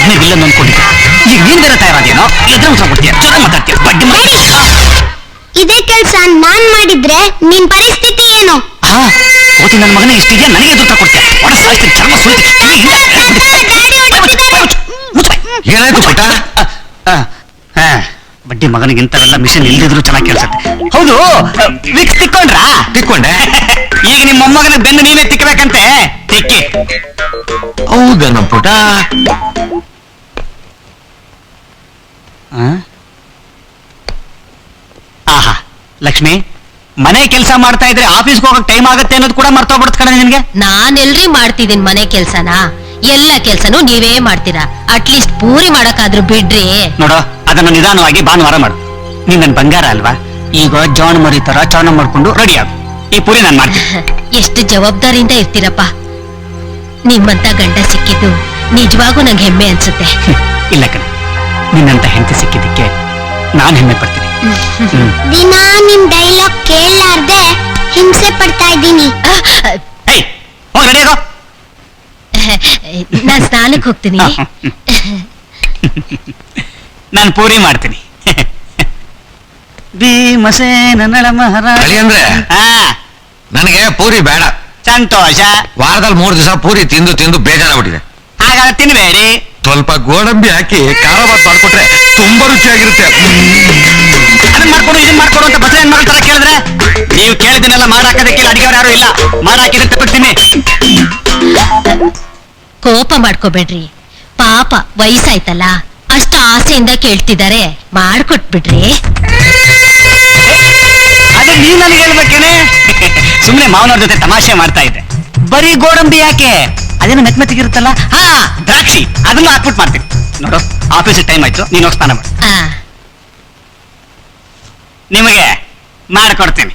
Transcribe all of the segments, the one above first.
ನಾನೇ ವಿಲ್ಲನ್ ಅನ್ಕೊಂಡಿದ್ದೆ. ಈಗ ನೀನ್ ಬೇರೆ ತಯಾರಾದೇನೋ ಎದುರು ಉತ್ತರ ಕೊಡ್ತೀಯ, ಚೆನ್ನಾಗಿ ಮಾತಾಡ್ತೀಯ. ಬಡ್ಡಿ ಇದೇ ಕೆಲ್ಸ ನಾನ್ ಮಾಡಿದ್ರೆ ನಿನ್ ಪರಿಸ್ಥಿತಿ ಏನು? ಕೋತಿ ನನ್ನ ಮಗನೇ ಇಷ್ಟಿದೆಯಾ, ನನಗೆ ಎದುರು ಕೊಡ್ತೀಯ. ಒಡ ಸಾಯ್ತೀನಿ, ಚರ್ಮ ಸುಳ್ತೀನಿ. ಏನಾಯ್ತು ಪುಟ್ಟ? ಬಡ್ಡಿ ಮಗನಿಗಿಂತವೆಲ್ಲ ಮಿಷನ್ ಇಲ್ದಿದ್ರು ಚೆನ್ನಾಗಿ ಕೇಳಿಸುತ್ತೆ. ಹೌದು, ವಿಕ್ಸ್ ತಿಕ್ಕೊಂಡ್ರಾ? ತಿಕ್ಕೊಂಡೆ. ಈಗ ನಿಮ್ಮ ಮೊಮ್ಮಗನ ಬೆನ್ನು ನೀವೇ ತಿಕ್ಕಬೇಕಂತೆ. ತಿಕ್ಕಿ. ಹೌದನ ಪುಟ? ಆಹಾ ಲಕ್ಷ್ಮಿ, ಮನೆ ಕೆಲಸ ಮಾಡ್ತಾ ಇದ್ರೆ ಆಫೀಸ್ಗೆ ಹೋಗಕ್ ಟೈಮ್ ಆಗುತ್ತೆ ಅನ್ನೋದು ಕೂಡ ಮರ್ತೋಗ್ಬಿಡ್ತ ಕಣ ನಿನ್ಗೆ. ನಾನೆಲ್ರಿ ಮಾಡ್ತಿದ್ದೀನಿ ಮನೆ ಕೆಲ್ಸನ, ಎಲ್ಲ ಕೆಲ್ಸನೂ ನೀವೇ ಮಾಡ್ತೀರಾ. ಅಟ್ಲೀಸ್ಟ್ ಪೂರಿ ಮಾಡಕ್ಕಾದ್ರೂ ಬಿಡ್ರಿ. ನೋಡೋ, ಅದನ್ನ ನಿಧಾನವಾಗಿ ಭಾನುವಾರ ಮಾಡು. ನೀನ್ ನನ್ ಬಂಗಾರ ಅಲ್ವಾ? ಈಗ ಜಾನ್ ಮರಿ ತರ ಚಾನ ಮಾಡ್ಕೊಂಡು ರೆಡಿ ಆಗು. ಈ ಪೂರಿ ನಾನ್ ಮಾಡ್ತೀನಿ. ಎಷ್ಟು ಜವಾಬ್ದಾರಿಯಿಂದ ಇರ್ತೀರಪ್ಪ. ನಿಮ್ಮಂತ ಗಂಡ ಸಿಕ್ಕಿದ್ದು ನಿಜವಾಗೂ ನಂಗೆ ಹೆಮ್ಮೆ ಅನ್ಸುತ್ತೆ. ಇಲ್ಲ ಕಣೆ, ನಿನ್ನಂತ ಹೆಂಡತಿ ಸಿಕ್ಕಿದ್ದಕ್ಕೆ ನಾನ್ ಹೆಮ್ಮೆ ಪಡ್ತೀನಿ. ದಿನ ನಿಮ್ ಡೈಲಾಗ್ ಕೇಳಲಾರ್ದೆ ಹಿಂಸೆ ಪಡ್ತಾ ಇದ್ದೀನಿ. ನಾನ್ ಸ್ನಾನಕ್ಕೆ ಹೋಗ್ತೀನಿ. ನಾನು ಪೂರಿ ಮಾಡ್ತೀನಿ. ಭೀಮಸೇನ ನಳಮಹಾರಾಜ ಅಂದ್ರೆ ನನಗೆ ಪೂರಿ ಬೇಡ. ಸಂತೋಷ. ವಾರದಲ್ಲಿ 3 ದಿವಸ ಪೂರಿ ತಿಂದು ತಿಂದು ಬೇಜಾರಾಗ್ಬಿಟ್ಟಿದೆ. ಹಾಗಾದ್ರೆ ತಿನ್ಬೇಡಿ. ಸ್ವಲ್ಪ ಗೋಡಂಬಿ ಹಾಕಿ ಖಾರ ಬಾತ್ ಮಾಡ್ಕೊಟ್ರೆ ತುಂಬಾ ರುಚಿಯಾಗಿರುತ್ತೆ. ಅದನ್ನ ಮಾಡ್ಕೊಡು ಇದನ್ನ ಮಾಡ್ಕೊಡು ಅಂತ ಬಸವ ಹೆಣ್ಮಗಳ ತರ ಕೇಳಿದ್ರೆ ನೀವು ಕೇಳಿದನ್ನೆಲ್ಲ ಮಾಡಾಕದಕ್ಕೆ ಅಡಿಗೆವ್ರು ಯಾರು ಇಲ್ಲ. ಮಾಡಾಕಿದ್ರೆ ತಪ್ಪಿಡ್ತೀನಿ. ಕೋಪ ಮಾಡ್ಕೋಬೇಡ್ರಿ, ಪಾಪ ವಯಸ್ಸಾಯ್ತಲ್ಲ, ಅಷ್ಟು ಆಸೆಯಿಂದ ಕೇಳ್ತಿದ್ದಾರೆ, ಮಾಡ್ಕೊಟ್ಬಿಡ್ರಿ. ಅದು ನೀ ನನಗೆ ಹೇಳ್ಬೇಕೇನೆ. ಸುಮ್ನೆ ಮಾವನವ್ರ ಜೊತೆ ತಮಾಷೆ ಮಾಡ್ತಾ ಇದ್ದೆ. ಬರೀ ಗೋಡಂಬಿ ಯಾಕೆ, ಅದೇನು ಮೆತ್ತಗಿರುತ್ತಲ್ಲ, ದ್ರಾಕ್ಷಿ, ಅದನ್ನು ಹಾಕ್ಬಿಟ್ಟು ಮಾಡ್ತೀನಿ. ನೋಡು, ಆಫೀಸ್ ಟೈಮ್ ಆಯ್ತು, ನೀನು ಹೋಗಿ ಸ್ನಾನ ಮಾಡಿ. ನಿಮಗೆ ಮಾಡ್ಕೊಡ್ತೀನಿ.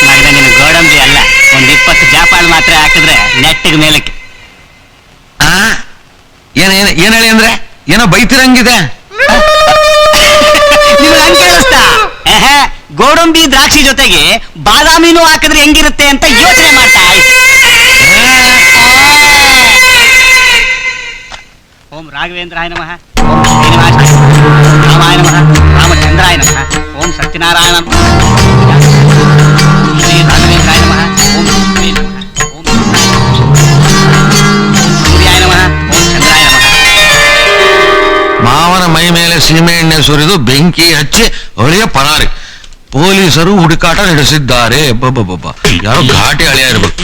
ಮಾಡಿದ ನೀನು ಗೋಡಂಬಿ ಅಲ್ಲ, ಒಂದ್ 20 ಜಾಪಾಳ್ ಮಾತ್ರ ಹಾಕಿದ್ರೆ ನೆಟ್ಟಿಗೆ ಮೇಲಕ್ಕೆ. ಏನ್ ಹೇಳಿ ಅಂದ್ರೆ ಏನೋ ಬೈತಿರಂಗಿದೆ. ನಿಮ್ಗೆ ಹಂಗೆ ಕೇಳಿಸ್ತಾ? ಗೋಡಂಬಿ ದ್ರಾಕ್ಷಿ ಜೊತೆಗೆ ಬಾದಾಮಿನೂ ಹಾಕಿದ್ರೆ ಹೆಂಗಿರುತ್ತೆ ಅಂತ ಯೋಚನೆ ಮಾಡ್ತಾ ಇದ್ದೆ. ಓಂ ರಾಘವೇಂದ್ರಾಯ ನಮಃ, ಓಂ ಶ್ರೀನಿವಾಸ ರಾಮಾಯ ನಮಃ, ರಾಮಚಂದ್ರಾಯ ನಮಃ, ಓಂ ಸತ್ಯನಾರಾಯಣ ಶ್ರೀ ರಾಘವೇಂದ್ರಾಯ ನಮಃ, ಓಂ ವಿಷ್ಣುವೇ ನಮಃ, ಓಂ ಸೂರ್ಯಾಯ ನಮಃ, ಓಂ ಚಂದ್ರಾಯ ನಮಃ. ಮಾವನ ಮೈ ಮೇಲೆ ಸೀಮೆ ಎಣ್ಣೆ ಸುರಿದು ಬೆಂಕಿ ಹಚ್ಚಿ ಅಳಿಯ ಪರಾರಿ. ಪೊಲೀಸರು ಹುಡುಕಾಟ ನಡೆಸಿದ್ದಾರೆ. ಬಬ್ಬ ಯಾರೋ ಘಾಟಿ ಅಳಿಯ ಇರ್ಬೇಕು.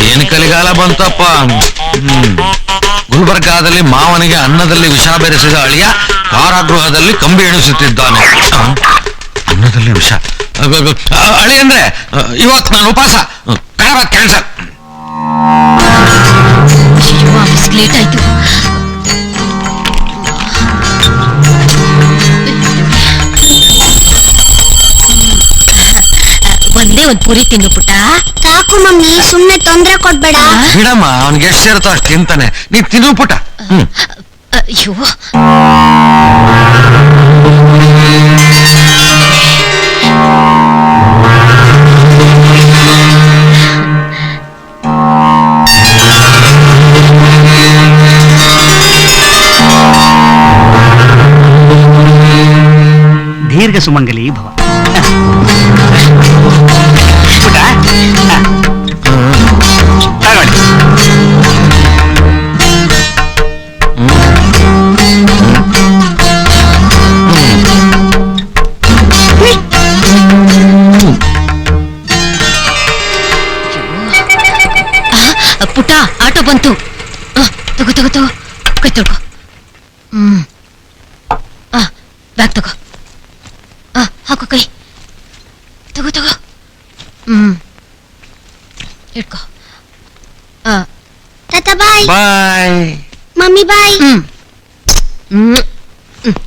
ಏನ್ ಕಲಿಗಾಲ ಬಂತಪ್ಪ. ಗುಲ್ಬರ್ಗಾದಲ್ಲಿ ಮಾವನಿಗೆ ಅನ್ನದಲ್ಲಿ ವಿಷ ಬೆರೆಸಿದ ಅಳಿಯ ಕಾರಾಗೃಹದಲ್ಲಿ ಕಂಬಿ ಎಣಿಸುತ್ತಿದ್ದಾನೆ. ಅನ್ನದಲ್ಲಿ ವಿಷ ಅಳಿ ಅಂದ್ರೆ ಇವತ್ತು ನಾನು ಉಪವಾಸ. ಕ್ಯಾನ್ಸಲ್. ಲೇಟ್ ಆಯ್ತು. ಒಂದೇ ಒಂದ್ ಪೂರಿ ತಿನ್ನು ಪುಟ್ಟ. ಸಾಕು ಮಮ್ಮಿ, ಸುಮ್ನೆ ತೊಂದ್ರೆ ಕೊಡ್ಬೇಡ. ಬಿಡಮ್ಮ, ಅವನ್ಗೆ ಎಷ್ಟು ಸೇರುತ್ತೋ ಅಷ್ಟು ತಿಂತಾನೆ. ನೀ ತಿನ್ನು ಪುಟ್ಟ. ಅಯ್ಯೋ, ದೀರ್ಘ ಸುಮಂಗಲಿ ಭವ. ಪುಟ ತಗೊಳ್ಳಿ. ಪುಟ್ಟ ಆಟೋ ಬಂತು. ತಗೋ ತಗೋ ತಗೋ, ಕೈ ತೊಳ್ಕೊ. ಬ್ಯಾಗ್ ತಗೋ. ಹಾಕೋ ಕೈ. ತಗೋ ತಗೋ. ಇಟ್ಕೋ. ತಾತ ಬಾಯ್. ಬಾಯ್. ಮಮ್ಮಿ ಬಾಯ್.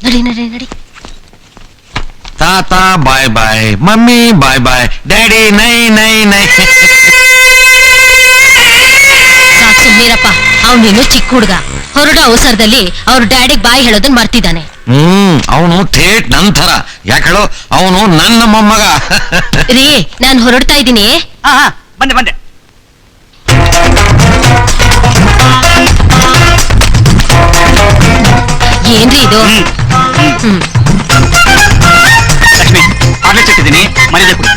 ನಡಿ ನಡಿ ನಡಿ. ತಾತ ಬಾಯ್ ಬಾಯ್, ಮಮ್ಮಿ ಬಾಯ್ ಬಾಯ್, ಡ್ಯಾಡಿ ನೈ ನೈ ನೈ. ಸಾಕು ಸುಮ್ಮೀರಪ್ಪ, ಅವನೇನು ಚಿಕ್ಕ ಹುಡುಗ. ಹೊರಡೋ ಅವಸರದಲ್ಲಿ ಅವ್ರ ಡ್ಯಾಡಿಗ್ ಬಾಯ್ ಹೇಳೋದನ್ನ ಮರ್ತಿದ್ದಾನೆ. ಅವನು ಥೇಟ್ ನಂತರ ಯಾಕೆ ಹೇಳೋ, ಅವನು ನನ್ನ ಮೊಮ್ಮಗ. ರೀ, ನಾನು ಹೊರಡ್ತಾ ಇದ್ದೀನಿ. ಬಂದೆ ಬಂದೆ. ಏನ್ರಿ ಇದು ಹ್ಮ್ ಲಕ್ಷ್ಮಿ ಆರ್ಲೆಟ್ ಇಟ್ಟಿದ್ದೀನಿ ಮರ್ಯಾದೆ ಕೊಡಿ.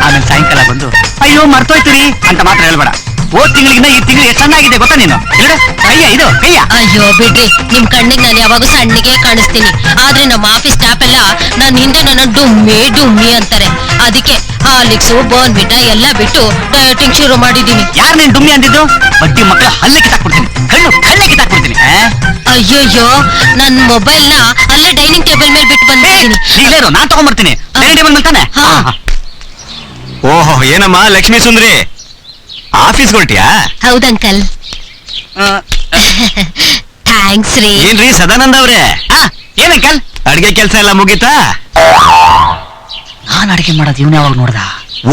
ಆಮೇಲೆ ಸಾಯಂಕಾಲ ಬಂದು ಅಯ್ಯೋ ಮರ್ತೋಯ್ತೀರಿ ಅಂತ ಮಾತ್ರ ಹೇಳ್ಬೇಡ. ಹೋದ್ ತಿಂಗಳಿಗಿಂತ ಈ ತಿಂಗಳು ಎಷ್ಟು ಚೆನ್ನಾಗಿದೆ ಗೊತ್ತಾ ನೀನು? ಹೇಳು ಕೈಯ ಇದು ಕೈಯ. ಅಯ್ಯೋ ಬಿಡ್ರಿ, ನಿಮ್ ಕಣ್ಣಿಗೆ ನಾನು ಯಾವಾಗ ಸಣ್ಣಗೆ ಕಾಣಿಸ್ತೀನಿ. ಆದ್ರೆ ನಮ್ಮ ಆಫೀಸ್ ಸ್ಟಾಫ್ ಎಲ್ಲ ನನ್ನ ಹಿಂದೆ ನನ್ನ ಡುಮ್ಮಿ ಅಂತಾರೆ. ಅದಕ್ಕೆ ಹಾರ್ಲಿಕ್ಸು ಬೋರ್ನ್ವಿಟಾ ಎಲ್ಲ ಬಿಟ್ಟು ಡಯಟಿಂಗ್ ಶುರು ಮಾಡಿದೀನಿ. ಯಾರು ನೀನ್ ಡುಮ್ಮಿ ಅಂದಿದ್ದು? ಬಡ್ಡಿ ಮಕ್ಕಳ ಹಲ್ಲೆ ಕಿತ್ತಾಕ್ಬಿಡ್ತೀನಿ, ಕಳ್ಳೆ ಕಿತ್ತಾಕ್ಬಿಡ್ತೀನಿ. ಅಯ್ಯೋಯ್ಯೋ, ನನ್ ಮೊಬೈಲ್ ನ ಅಲ್ಲೇ ಡೈನಿಂಗ್ ಟೇಬಲ್ ಮೇಲೆ ಬಿಟ್ಟು ಬಂದಿದ್ದೀನಿ. ಈಗಲೇನು ನಾನ್ ತಗೊಂಡ್ಬರ್ತೀನಿ. ಡೈನಿಂಗ್ ಟೇಬಲ್ ಮೇಲೆ ತಾನೆ? ಹಾ. ಓಹೋ, ಏನಮ್ಮ ಲಕ್ಷ್ಮೀ ಸುಂದ್ರಿ, ಆಫೀಸ್ ಹೊರಟಿಯಾ? ಹೌದಂಕಲ್. ಥ್ಯಾಂಕ್ಸ್ ರೀ. ಏನ್ರಿ ಸದಾನಂದ ಅವ್ರೆ? ಏನಂಕಲ್ ಅಡ್ಗೆ ಕೆಲ್ಸ ಎಲ್ಲ ಮುಗೀತಾ? ನಾನ್ ಅಡ್ಗೆ ಮಾಡೋದು ಇವ್ನ ಯಾವಾಗ ನೋಡ್ದ?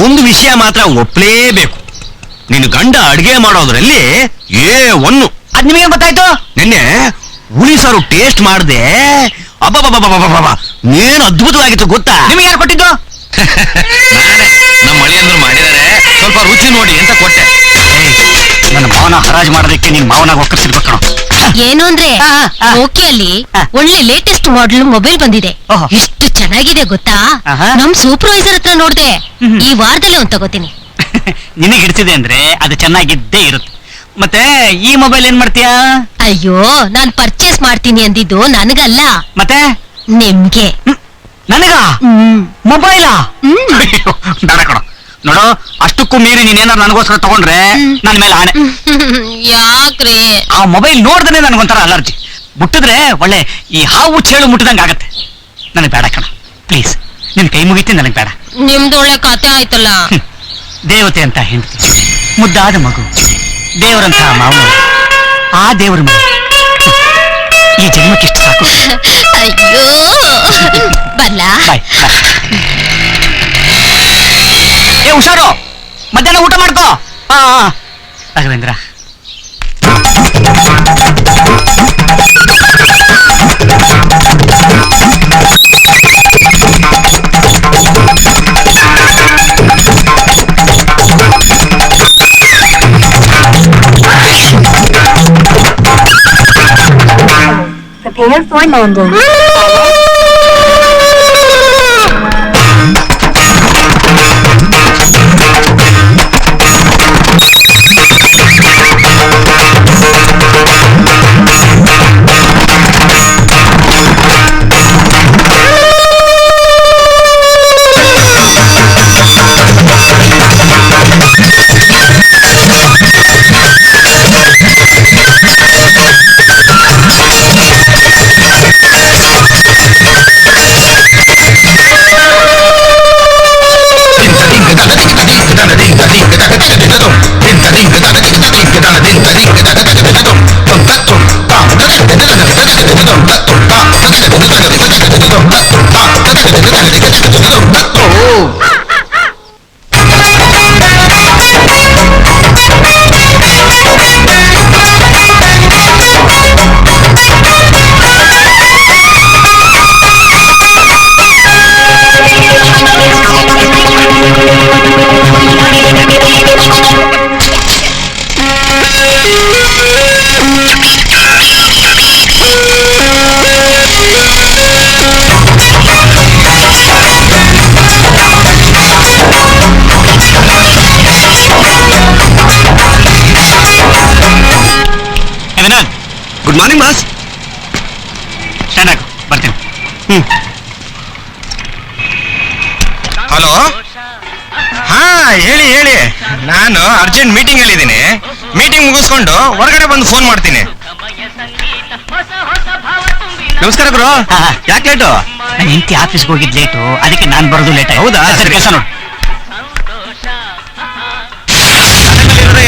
ಒಂದು ವಿಷಯ ಮಾತ್ರ ಒಪ್ಲೇಬೇಕು, ನಿನ್ ಗಂಡ ಅಡ್ಗೆ ಮಾಡೋದ್ರಲ್ಲಿ ಒಂದು. ಅದ್ ನಿಮಗೆ ಗೊತ್ತಾಯ್ತು? ನಿನ್ನೆ ಹುಳಿ ಸಾರು ಟೇಸ್ಟ್ ಮಾಡ್ದೆ, ಅಬ್ಬಬ್ಬಬ್ಬಬ್ಬಬ್ಬ ಏನ್ ಅದ್ಭುತವಾಗಿತ್ತು ಗೊತ್ತಾ? ನಿಮಗೆ ಯಾರು ಕೊಟ್ಟಿದ್ದು? ನಾನೇ, ನಮ್ಮ ಮಳಿಯಂದ್ರು ಮಾಡಿದರೆ ಸ್ವಲ್ಪ ರುಚಿ ನೋಡಿ ಅಂತ ಕೊಟ್ಟೆ. ನನ್ನ ಮಾವನ ಹರಾಜ್ ಮಾಡೋದಕ್ಕೆ ನೀನ್ ಮಾವನಾಗ ಒಕ್ಕರ್ಸಿರ್ಬೇಕು ಕಣೋ. ಏನು ಅಂದ್ರೆ ಆ. ಓಕೆಯಲ್ಲಿ ಒಳ್ಳೆ ಲೇಟೆಸ್ಟ್ ಮಾಡೆಲ್ ಮೊಬೈಲ್ ಬಂದಿದೆ. ಓಹೋ. ಎಷ್ಟು ಚೆನ್ನಾಗಿದೆ ಗೊತ್ತಾ? ಆಹಾ. ನಮ್ ಸೂಪರ್ವೈಸರ್ ಹತ್ರ ನೋಡ್ದೆ. ಹ್ಮ್. ಈ ವಾರದಲ್ಲೇ ಒಂದ್ ತಗೋತೀನಿ. ನಿನಗೆ ಹಿಡಿಸಿದೆ ಅಂದ್ರೆ ಅದು ಚೆನ್ನಾಗಿದ್ದೇ ಇರುತ್ತೆ. ಮತ್ತೆ ಈ ಮೊಬೈಲ್ ಏನ್ ಮಾಡ್ತೀಯಾ? ಅಯ್ಯೋ, ನಾನ್ ಪರ್ಚೇಸ್ ಮಾಡ್ತೀನಿ ಅಂದಿದ್ದು ನನಗಲ್ಲ, ಮತ್ತೆ ನಿಮ್ಗೆ. ನನಗ ಹ್ಮ್ ಮೊಬೈಲಾ? ಹ್ಮ್. ಬೇಡ ಕಣೋ. ನೋಡು, ಅಷ್ಟಕ್ಕೂ ಮೀರಿ ನೀನೇನಾದ್ರು ನನಗೋಸ್ಕರ ತಗೊಂಡ್ರೆ ನನ್ನ ಮೇಲೆ ಆಣೆ. ಯಾಕ್ರಿ? ಆ ಮೊಬೈಲ್ ನೋಡ್ದೇ ನನಗೊಂಥರ ಅಲರ್ಜಿ. ಮುಟ್ಟಿದ್ರೆ ಒಳ್ಳೆ ಈ ಹಾವು ಚೇಳು ಮುಟ್ಟಿದಂಗೆ ಆಗತ್ತೆ. ನನಗೆ ಬೇಡ ಕಣ, ಪ್ಲೀಸ್. ನಿನ್ ಕೈ ಮುಗಿತೀನಿ, ನನಗೆ ಬೇಡ. ನಿಮ್ದು ಒಳ್ಳೆ ಕತೆ ಆಯ್ತಲ್ಲ. ದೇವತೆ ಅಂತ ಹೆಂಡತಿ, ಮುದ್ದಾದ ಮಗು, ದೇವರಂತ ಮಾವನವರು, ಆ ದೇವರ ಮಗು, ಈ ಜನ್ಮಕ್ಕಿಷ್ಟು ಸಾಕು. ಅಯ್ಯೋ, ಬರ್ಲಾ? ಬಾಯ್. ಏ ಹುಷಾರು, ಮಧ್ಯಾಹ್ನ ಊಟ ಮಾಡ್ಕೋ. Raghavendra, Prepare for landing. Good morning boss. Stand ಹಾಕು, ಬರ್ತೀನಿ. ಹಲೋ, ಹಾ ಹೇಳಿ ಹೇಳಿ. ನಾನು ಅರ್ಜೆಂಟ್ ಮೀಟಿಂಗ್ ಅಲ್ಲಿ ಇದ್ದೀನಿ. ಮೀಟಿಂಗ್ ಮುಗಿಸ್ಕೊಂಡು ಹೊರಗಡೆ ಬಂದು ಫೋನ್ ಮಾಡ್ತೀನಿ. ನಮಸ್ಕಾರ ಗುರು. ಯಾಕೆ ಲೇಟು? ನನ್ನ ಹೆಂಡತಿ ಆಫೀಸ್ಗೆ ಹೋಗಿದ್ ಲೇಟು, ಅದಕ್ಕೆ ನಾನು ಬರೋದು ಲೇಟ್. ಹೌದಾ? ಸರಿ, ಕೆಲಸ ನೋಡು.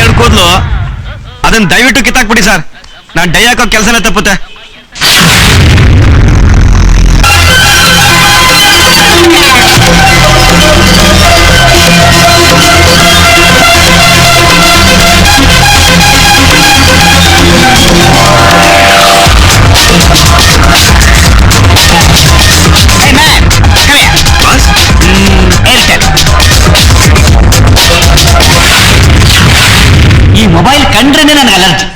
ಎರಡು ಕೂದಲು ಅದನ್ನ ದಯವಿಟ್ಟು ಕಿತ್ತಾಕ್ಬಿಡಿ ಸರ್. ನಾನು ಡೈ ಹಾಕೋ ಕೆಲಸನೇ ತಪ್ಪುತ್ತೆ. ಈ ಮೊಬೈಲ್ ಕಂಡ್ರೇನೆ ನನಗೆ ಅಲರ್ಜಿ.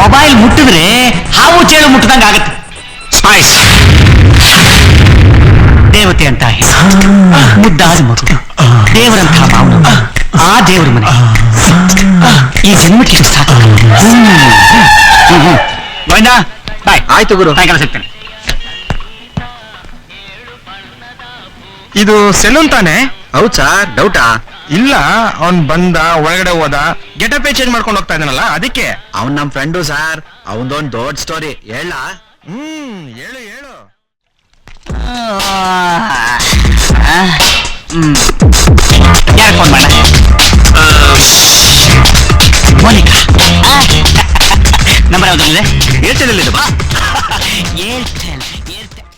ಮೊಬೈಲ್ ಮುಟ್ಟಿದ್ರೆ ಹಾವು ಚೇಳು ಮುಟ್ಟದಂಗ ಆಗತ್ತೆ. ಸ್ಪೈಸ್ ದೇವತೆ ಅಂತ ಹೆಸರು, ಮುದ್ದಾದ ಮಗು, ದೇವರಂತಹ ಮಾವನು, ಆ ದೇವರ ಮನೆ ಈ ಜನ್ಮಕ್ಕೆ ಸಾಕು. ಗೋವಿಂದ ಬಾಯ್. ಆಯ್ತು ಗುರು. ಸಾಯಂಕಾಲ ಸಿಗ್ತೇನೆ. ಇದು ಸೆಲೂನ್ ತಾನೆ? ಹೌದ್ ಸರ್, ಡೌಟಾ? ಇಲ್ಲ, ಅವ್ನ್ ಬಂದ ಒಳಗಡೆ ಹೋದ, ಗೆಟಪೇ ಚೇಂಜ್ ಮಾಡ್ಕೊಂಡು ಹೋಗ್ತಾ ಇದ್ದಾನಲ್ಲ ಅದಕ್ಕೆ. ಅವ್ನ್ ನಮ್ ಫ್ರೆಂಡು ಸರ್, ಅವನದೊಂದ್ ದೊಡ್ಡ ಸ್ಟೋರಿ ಹೇಳ. ಹೇಳು ಹೇಳು. ಯಾರು ಫೋನ್ ಮಾಡ? ಮೋನಿಕಾ. ನಂಬರ್ ಯಾವ್ದು? Airtel Airtel